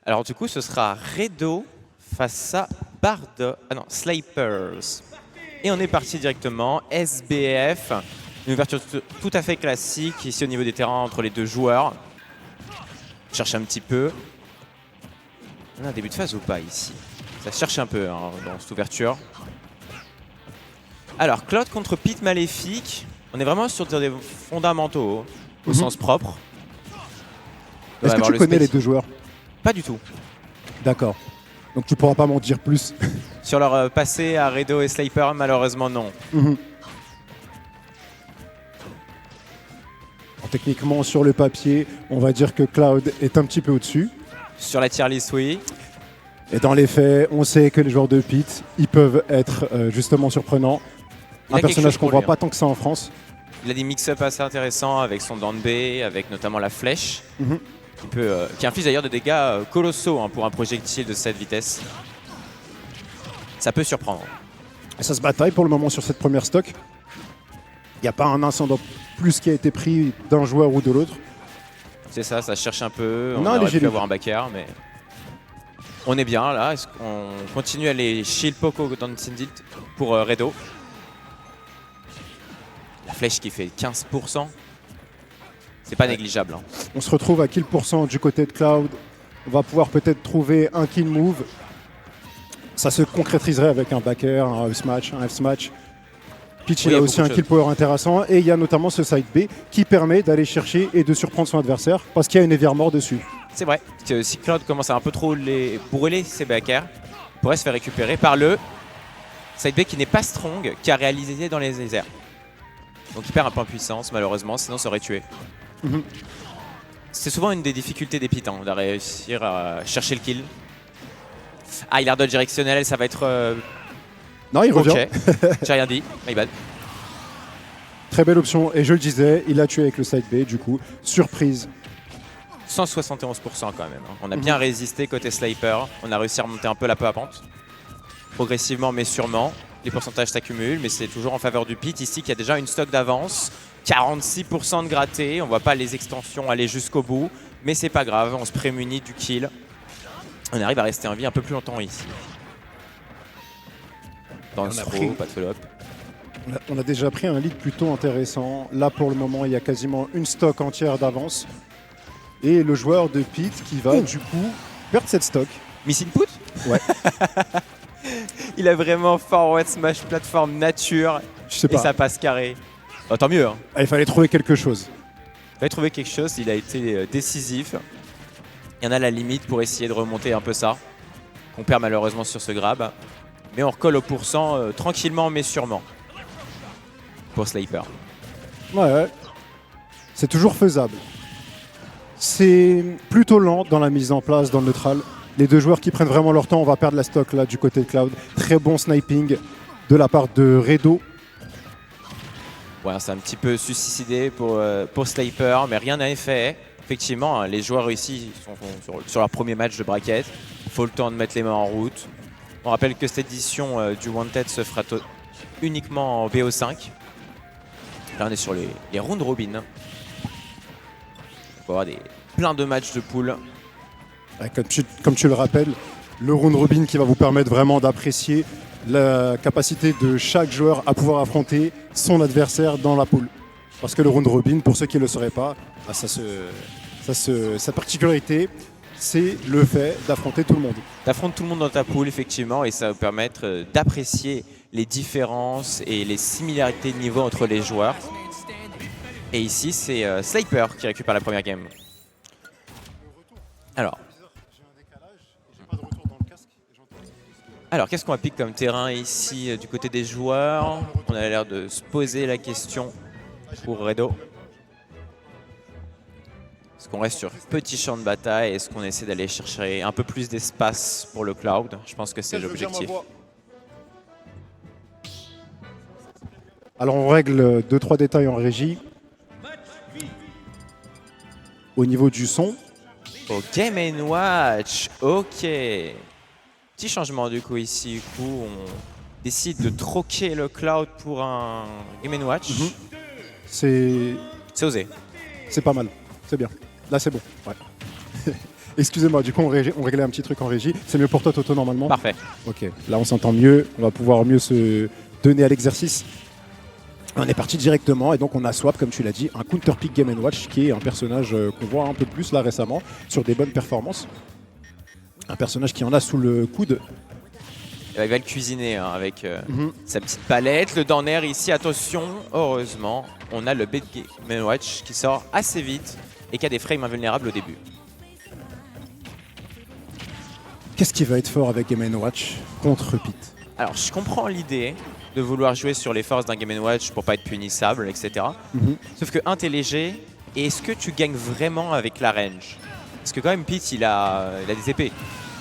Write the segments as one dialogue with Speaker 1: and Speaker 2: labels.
Speaker 1: Alors du coup, ce sera Redo face à Bard... Ah non, Slipers. Et on est parti directement. SBF. Une ouverture tout à fait classique ici au niveau des terrains entre les deux joueurs. Cherche un petit peu. On a un début de phase ou pas ici? Ça cherche un peu hein, dans cette ouverture. Alors, Cloud contre Pit Maléfique. On est vraiment sur des fondamentaux au sens propre.
Speaker 2: Est-ce que tu connais les deux joueurs?
Speaker 1: Pas du tout.
Speaker 2: D'accord. Donc tu pourras pas m'en dire plus.
Speaker 1: Sur leur passé à Redo et Sliper, malheureusement non.
Speaker 2: Techniquement, sur le papier, on va dire que Cloud est un petit peu au-dessus.
Speaker 1: Sur la tier list, oui.
Speaker 2: Et dans les faits, on sait que les joueurs de Pit, ils peuvent être justement surprenants. Un personnage qu'on voit pas tant que ça en France.
Speaker 1: Il a des mix-up assez intéressants avec son down B, avec notamment la flèche, qui inflige d'ailleurs des dégâts colossaux hein, pour un projectile de cette vitesse. Ça peut surprendre.
Speaker 2: Et ça se bataille pour le moment sur cette première stock. Il n'y a pas un incendant plus qui a été pris d'un joueur ou de l'autre.
Speaker 1: C'est ça, ça cherche un peu.
Speaker 2: On
Speaker 1: aurait pu
Speaker 2: léger.
Speaker 1: avoir un backer, mais on est bien là. Est-ce qu'on continue à aller shield Poco dans Tilt pour Redo? La flèche qui fait 15%. C'est pas négligeable. Hein.
Speaker 2: On se retrouve à kill % du côté de Cloud. On va pouvoir peut-être trouver un kill move. Ça se concrétiserait avec un backer, un house match, un F-smatch. Peach, il a aussi un kill power intéressant. Et il y a notamment ce side B qui permet d'aller chercher et de surprendre son adversaire parce qu'il y a une Evermore dessus.
Speaker 1: C'est vrai. Si Cloud commence à un peu trop brûler ses backers, il pourrait se faire récupérer par le side B qui n'est pas strong, qui a réalisé dans les airs. Donc il perd un point de puissance malheureusement, sinon ça aurait tué. C'est souvent une des difficultés des pitans, de réussir à chercher le kill. Ah, il a dodge directionnel, ça va être...
Speaker 2: Non, il revient.
Speaker 1: J'ai rien dit, my bad.
Speaker 2: Très belle option, et je le disais, il a tué avec le side B, du coup, surprise.
Speaker 1: 171% quand même. Hein. On a bien résisté côté Sliper, on a réussi à remonter un peu la pente. Progressivement mais sûrement. Les pourcentages s'accumulent, mais c'est toujours en faveur du pit. Ici, qui a déjà une stock d'avance. 46% de gratté. On voit pas les extensions aller jusqu'au bout. Mais c'est pas grave, on se prémunit du kill. On arrive à rester en vie un peu plus longtemps ici. Dans le throw, pas de follow-up.
Speaker 2: On a déjà pris un lead plutôt intéressant. Là, pour le moment, il y a quasiment une stock entière d'avance. Et le joueur de pit qui va, du coup, perdre cette stock.
Speaker 1: Missing put?
Speaker 2: Ouais.
Speaker 1: Il a vraiment forward smash plateforme nature.
Speaker 2: Je sais pas.
Speaker 1: Et ça passe carré. Oh, tant mieux. Hein.
Speaker 2: Ah, il fallait trouver quelque chose.
Speaker 1: Il fallait trouver quelque chose. Il a été décisif. Il y en a la limite pour essayer de remonter un peu ça. On perd malheureusement sur ce grab. Mais on recolle au pourcent tranquillement mais sûrement. Pour Sliper.
Speaker 2: Ouais. C'est toujours faisable. C'est plutôt lent dans la mise en place, dans le neutral. Les deux joueurs qui prennent vraiment leur temps, on va perdre la stock là du côté de Cloud. Très bon sniping de la part de Redo.
Speaker 1: Ouais, c'est un petit peu suicidé pour Sliper, mais rien n'a fait. Effectivement, hein, les joueurs ici sont sur leur premier match de bracket. Il faut le temps de mettre les mains en route. On rappelle que cette édition du Wanted se fera uniquement en BO5. Là, on est sur les round robin. Il faut avoir plein de matchs de poule.
Speaker 2: Comme tu le rappelles, le round robin qui va vous permettre vraiment d'apprécier la capacité de chaque joueur à pouvoir affronter son adversaire dans la poule. Parce que le round robin, pour ceux qui ne le sauraient pas, sa particularité, c'est le fait d'affronter tout le monde.
Speaker 1: D'affronter tout le monde dans ta poule, effectivement, et ça va vous permettre d'apprécier les différences et les similarités de niveau entre les joueurs. Et ici, c'est Sliper qui récupère la première game. Alors, qu'est-ce qu'on va piquer comme terrain ici du côté des joueurs? On a l'air de se poser la question pour Redo. Est-ce qu'on reste sur petit champ de bataille? Est-ce qu'on essaie d'aller chercher un peu plus d'espace pour le Cloud? Je pense que c'est l'objectif.
Speaker 2: Alors on règle 2-3 détails en régie. Au niveau du son.
Speaker 1: Au Game & Watch, ok. Petit changement du coup ici, on décide de troquer le Cloud pour un Game & Watch.
Speaker 2: C'est
Speaker 1: osé.
Speaker 2: C'est pas mal, c'est bien. Là c'est bon. Ouais. Excusez-moi, du coup on réglait un petit truc en régie. C'est mieux pour toi Toto normalement?
Speaker 1: Parfait.
Speaker 2: Ok, là on s'entend mieux, on va pouvoir mieux se donner à l'exercice. On est parti directement et donc on a Swap, comme tu l'as dit, un counter pick Game & Watch qui est un personnage qu'on voit un peu plus là récemment sur des bonnes performances. Un personnage qui en a sous le coude.
Speaker 1: Il va le cuisiner hein, avec sa petite palette. Le down air ici, attention, heureusement, on a le bait Game & Watch qui sort assez vite et qui a des frames invulnérables au début.
Speaker 2: Qu'est-ce qui va être fort avec Game & Watch contre Pete?
Speaker 1: Alors je comprends l'idée de vouloir jouer sur les forces d'un Game & Watch pour pas être punissable, etc. Sauf que un, t'es léger, et est-ce que tu gagnes vraiment avec la range? Parce que quand même Pete il a des épées,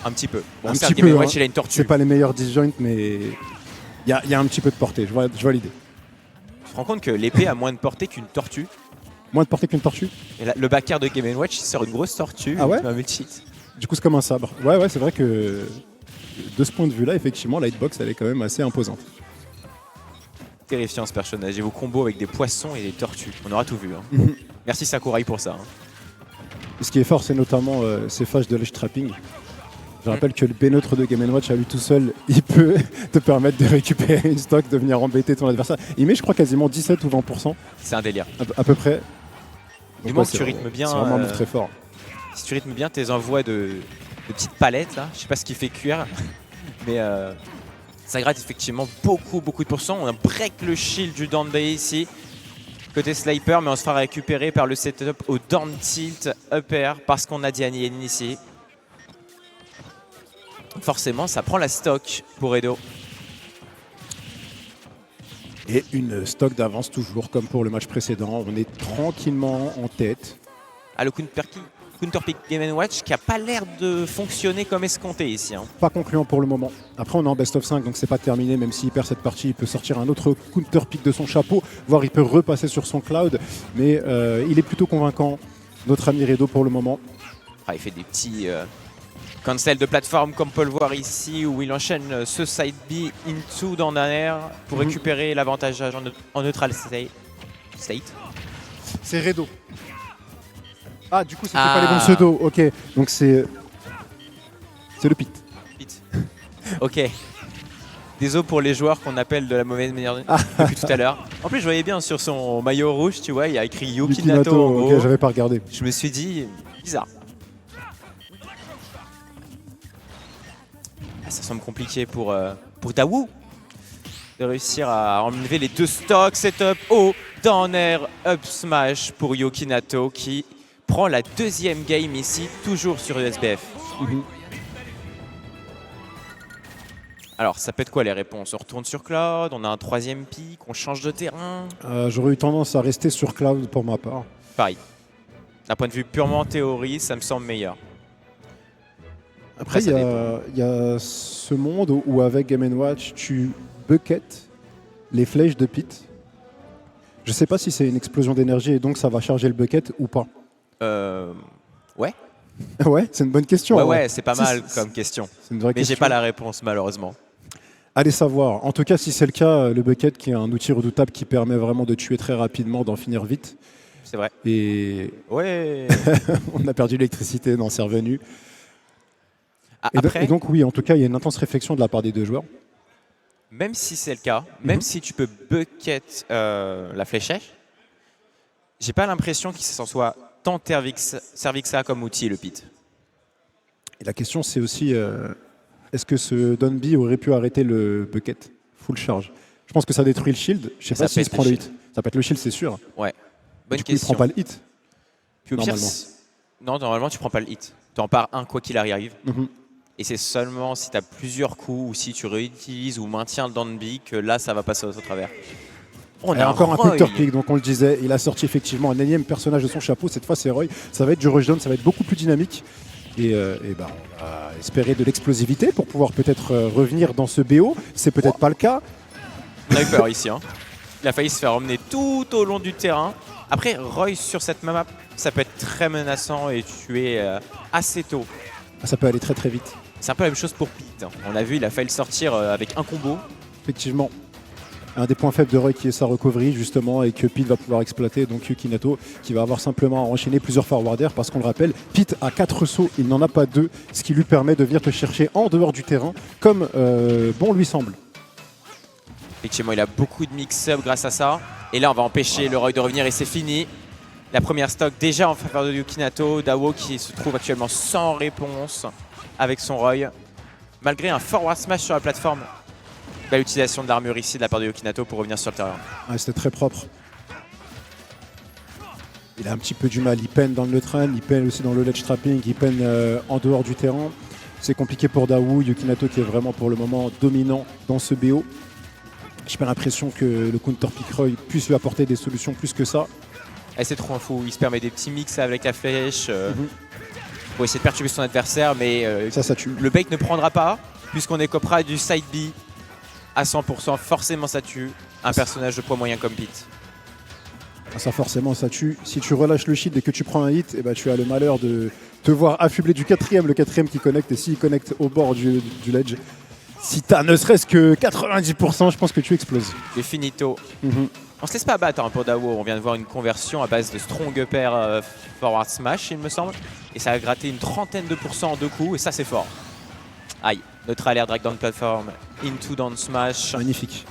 Speaker 1: un petit peu. Bon,
Speaker 2: un
Speaker 1: certes,
Speaker 2: petit
Speaker 1: Game &
Speaker 2: peu,
Speaker 1: Watch
Speaker 2: hein.
Speaker 1: il a une tortue.
Speaker 2: C'est pas les meilleurs disjoints, mais il y a un petit peu de portée, je vois l'idée.
Speaker 1: Tu te rends compte que l'épée a moins de portée qu'une tortue?
Speaker 2: Moins de portée qu'une tortue?
Speaker 1: Et là, le backer de Game & Watch il sort une grosse tortue.
Speaker 2: Ah ouais?
Speaker 1: Un multi.
Speaker 2: Du coup c'est comme un sabre. Ouais, c'est vrai que de ce point de vue-là, effectivement, la hitbox elle est quand même assez imposante.
Speaker 1: Terrifiant ce personnage. Et vos combos avec des poissons et des tortues. On aura tout vu. Hein. Merci Sakurai pour ça. Hein.
Speaker 2: Ce qui est fort, c'est notamment ces phases de ledge trapping. Je rappelle que le B neutre de Game & Watch à lui tout seul, il peut te permettre de récupérer une stock, de venir embêter ton adversaire. Il met, je crois, quasiment 17 ou 20%.
Speaker 1: C'est un délire.
Speaker 2: À peu près.
Speaker 1: Du moment que tu rythmes bien.
Speaker 2: C'est vraiment un move très fort.
Speaker 1: Si tu rythmes bien tes envois de petites palettes, là, je sais pas ce qui fait cuire, mais ça gratte effectivement beaucoup de pourcents. On break le shield du down bay ici, côté sniper, mais on se fera récupérer par le setup au down tilt up air parce qu'on a Diane ici. Forcément, ça prend la stock pour Edo.
Speaker 2: Et une stock d'avance toujours, comme pour le match précédent. On est tranquillement en tête.
Speaker 1: Ah, le counter pick Game & Watch qui a pas l'air de fonctionner comme escompté ici. Hein.
Speaker 2: Pas concluant pour le moment. Après, on est en best of 5, donc c'est pas terminé. Même s'il perd cette partie, il peut sortir un autre counter pick de son chapeau, voire il peut repasser sur son cloud. Mais il est plutôt convaincant, notre ami Redo, pour le moment.
Speaker 1: Ah, il fait des petits cancel de plateforme, comme on peut le voir ici, où il enchaîne ce side B into dans un air pour récupérer l'avantage en neutral state.
Speaker 2: C'est Redo. Ah, du coup, c'était pas les bons pseudos. Ok, donc c'est le Pete.
Speaker 1: Ok. Désolé pour les joueurs qu'on appelle de la mauvaise manière depuis tout à l'heure. En plus, je voyais bien sur son maillot rouge, tu vois, il y a écrit Yukinato en haut.
Speaker 2: Ok, j'avais pas regardé.
Speaker 1: Je me suis dit, bizarre. Ah, ça semble compliqué pour Dawu de réussir à enlever les deux stocks. Setup haut, down air, up smash pour Yukinato qui prend la deuxième game ici, toujours sur USBF. Alors, ça peut être quoi les réponses? On retourne sur Cloud, on a un troisième pick, on change de terrain.
Speaker 2: J'aurais eu tendance à rester sur Cloud pour ma part.
Speaker 1: Pareil. D'un point de vue purement théorie, ça me semble meilleur.
Speaker 2: Après, il y a ce monde où avec Game & Watch, tu bucket les flèches de Pete. Je sais pas si c'est une explosion d'énergie et donc ça va charger le bucket ou pas.
Speaker 1: Ouais.
Speaker 2: Ouais, c'est une bonne question.
Speaker 1: Ouais, c'est pas mal comme question.
Speaker 2: C'est une vraie question.
Speaker 1: Mais j'ai pas la réponse malheureusement.
Speaker 2: Allez savoir. En tout cas, si c'est le cas, le bucket qui est un outil redoutable qui permet vraiment de tuer très rapidement, d'en finir vite.
Speaker 1: C'est vrai.
Speaker 2: Et
Speaker 1: ouais.
Speaker 2: On a perdu l'électricité, non, c'est revenu.
Speaker 1: Après,
Speaker 2: et donc oui, en tout cas, il y a une intense réflexion de la part des deux joueurs.
Speaker 1: Même si c'est le cas, même si tu peux bucket la fléchette, j'ai pas l'impression qu'il s'en soit tant servi que ça comme outil, le Pete.
Speaker 2: Et la question, c'est aussi, est-ce que ce Donby aurait pu arrêter le bucket full charge? Je pense que ça détruit le shield. Je sais pas s'il se prend le hit. Ça pète le shield, c'est sûr.
Speaker 1: Ouais. Bonne
Speaker 2: du coup,
Speaker 1: question.
Speaker 2: Il prend pas le hit.
Speaker 1: Puis au pire, non, normalement, tu prends pas le hit. Tu en pars un quoi qu'il arrive. Et c'est seulement si tu as plusieurs coups ou si tu réutilises ou maintiens le Donby que là, ça va passer au travers.
Speaker 2: On a encore un counter pick, donc on le disait, il a sorti effectivement un énième personnage de son chapeau, cette fois c'est Roy. Ça va être du rushdown, ça va être beaucoup plus dynamique. Et ben, on va espérer de l'explosivité pour pouvoir peut-être revenir dans ce BO. C'est peut-être pas le cas.
Speaker 1: On a eu peur ici. Hein. Il a failli se faire emmener tout au long du terrain. Après, Roy sur cette map, ça peut être très menaçant et tuer assez tôt.
Speaker 2: Ça peut aller très très vite.
Speaker 1: C'est un peu la même chose pour Pete. On l'a vu, il a failli le sortir avec un combo.
Speaker 2: Effectivement. un des points faibles de Roy qui est sa recovery justement et que Pete va pouvoir exploiter. Donc Yukinato qui va avoir simplement à enchaîner plusieurs forwarders parce qu'on le rappelle, Pete a 4 sauts, il n'en a pas 2, ce qui lui permet de venir te chercher en dehors du terrain comme bon lui semble.
Speaker 1: Effectivement, il a beaucoup de mix-up grâce à ça. Et là, on va empêcher le Roy de revenir et c'est fini. La première stock déjà en faveur de Yukinato. Dao qui se trouve actuellement sans réponse avec son Roy. Malgré un forward smash sur la plateforme. Belle utilisation de l'armure ici de la part de Yukinato pour revenir sur le terrain.
Speaker 2: Ouais, c'était très propre. Il a un petit peu du mal, il peine dans le neutral, il peine aussi dans le ledge trapping, il peine en dehors du terrain. C'est compliqué pour Dao, Yukinato qui est vraiment pour le moment dominant dans ce BO. J'ai pas l'impression que le counter pick Roy puisse lui apporter des solutions plus que ça.
Speaker 1: Et c'est trop un fou, il se permet des petits mix avec la flèche pour essayer de perturber son adversaire, mais
Speaker 2: ça tue.
Speaker 1: Le bait ne prendra pas, puisqu'on est copra du side B à 100%, forcément ça tue un personnage de poids moyen comme Pete.
Speaker 2: Ça forcément ça tue. Si tu relâches le shield et que tu prends un hit, eh ben, tu as le malheur de te voir affublé du quatrième, le quatrième qui connecte, et s'il connecte au bord du ledge, si t'as ne serait-ce que 90%, je pense que tu exploses.
Speaker 1: Et finito. On se laisse pas abattre pour Dao, on vient de voir une conversion à base de strong upper forward smash il me semble. Et ça a gratté une trentaine de pourcents en 2 coups et ça c'est fort. Aïe, neutral air drag down platform, into down smash.
Speaker 2: Magnifique.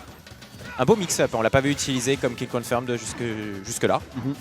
Speaker 1: Un beau mix-up, on l'a pas vu utiliser comme kill confirmed jusque là.